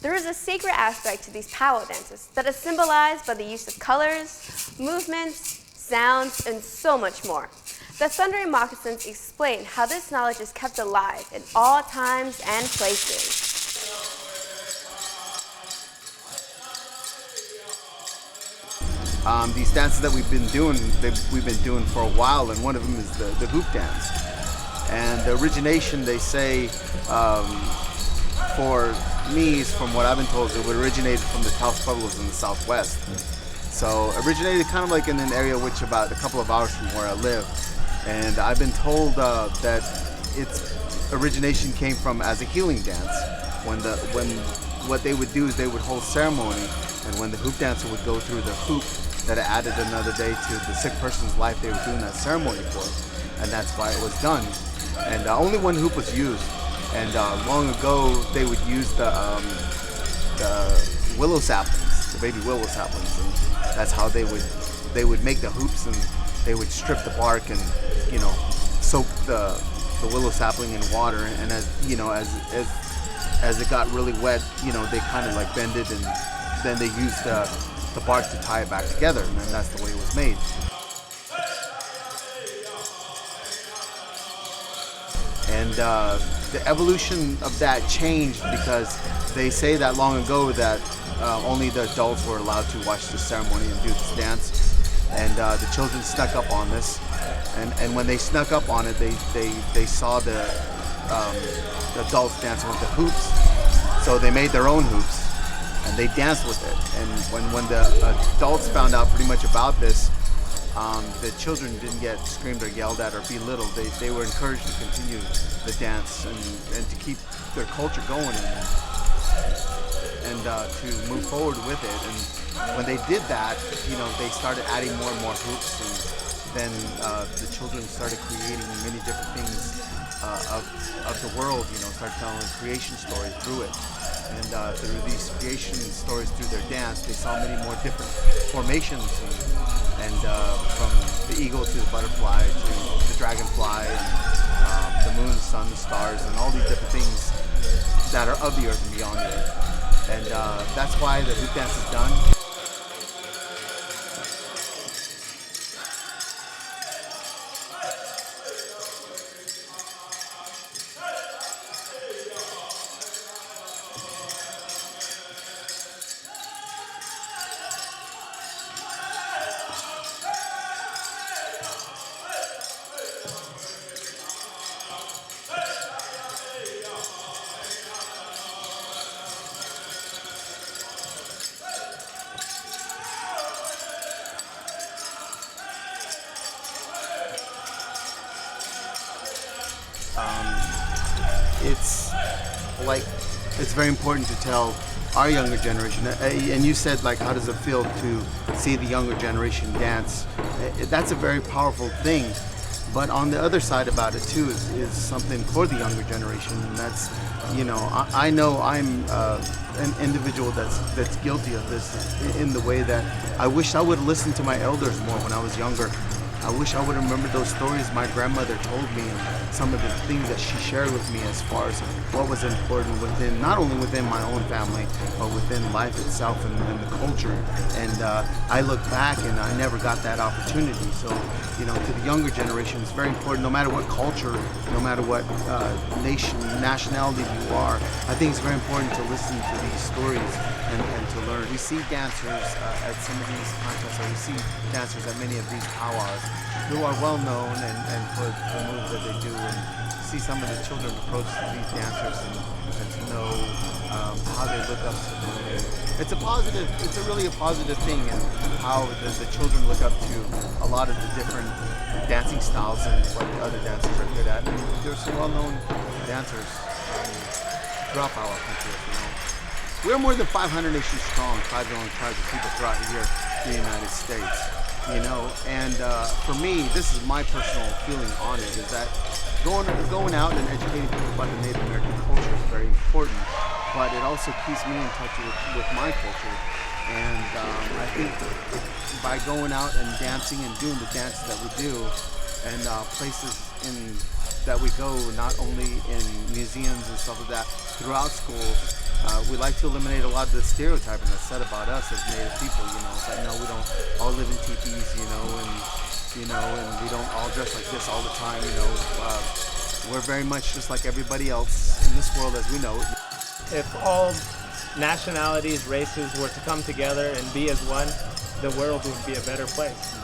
There is a sacred aspect to these powwow dances that is symbolized by the use of colors, movements, sounds, and so much more. The Thundering Moccasins explain how this knowledge is kept alive in all times and places. These dances that we've been doing for a while, and one of them is the hoop dance. And the origination, they say, for me, from what I've been told, it originated from the Taos Pueblos in the Southwest. So originated kind of like in an area which about a couple of hours from where I live. And I've been told that its origination came from as a healing dance. When what they would do is they would hold ceremony, and when the hoop dancer would go through the hoop, that it added another day to the sick person's life they were doing that ceremony for, and that's why it was done. And only one hoop was used, and long ago they would use the willow saplings, the baby willow saplings, and that's how they would make the hoops, and they would strip the bark and soak the willow sapling in water, and as it got really wet, they kind of like bend it, and then they used the bark to tie it back together, and then that's the way it was made. And the evolution of that changed because they say that long ago that only the adults were allowed to watch the ceremony and do this dance, and the children snuck up on this, and when they snuck up on it, they saw the adults dancing with the hoops, so they made their own hoops and they danced with it. And when the adults found out pretty much about this, the children didn't get screamed or yelled at or belittled. They were encouraged to continue the dance and to keep their culture going and to move forward with it. And when they did that, they started adding more and more hoops, and then the children started creating many different things of the world, started telling a creation story through it. And through these creation stories, through their dance, they saw many more different formations, and from the eagle to the butterfly to the dragonfly, and the moon, the sun, the stars, and all these different things that are of the earth and beyond the earth. And that's why the hoop dance is done. It's very important to tell our younger generation, and you said, like, how does it feel to see the younger generation dance? That's a very powerful thing, but on the other side about it too is something for the younger generation, and that's, I know I'm an individual that's guilty of this in the way that I wish I would have listened to my elders more when I was younger. I wish I would have remembered those stories my grandmother told me, and some of the things that she shared with me as far as what was important within, not only within my own family, but within life itself and the culture. And I look back and I never got that opportunity. So, to the younger generation, it's very important, no matter what culture, no matter what nationality you are, I think it's very important to listen to these stories and to learn. We see dancers at some of these contests, or we see dancers at many of these powwows who are well known and for the moves that they do, and see some of the children approach these dancers and to know how they look up to them. It's a really positive thing, and how the children look up to a lot of the different dancing styles and what the other dancers are good at. And there's some well-known dancers throughout our country, We're more than 500 nations strong, 5 million tribes of people throughout here in the United States. And for me, this is my personal feeling on it, is that going out and educating people about the Native American culture is very important, but it also keeps me in touch with my culture. And I think by going out and dancing and doing the dances that we do, and places that we go, not only in museums and stuff like that, throughout schools, We like to eliminate a lot of the stereotyping that's said about us as Native people. You know, it's like, no, we don't all live in teepees, and we don't all dress like this all the time. We're very much just like everybody else in this world as we know it. If all nationalities, races were to come together and be as one, the world would be a better place.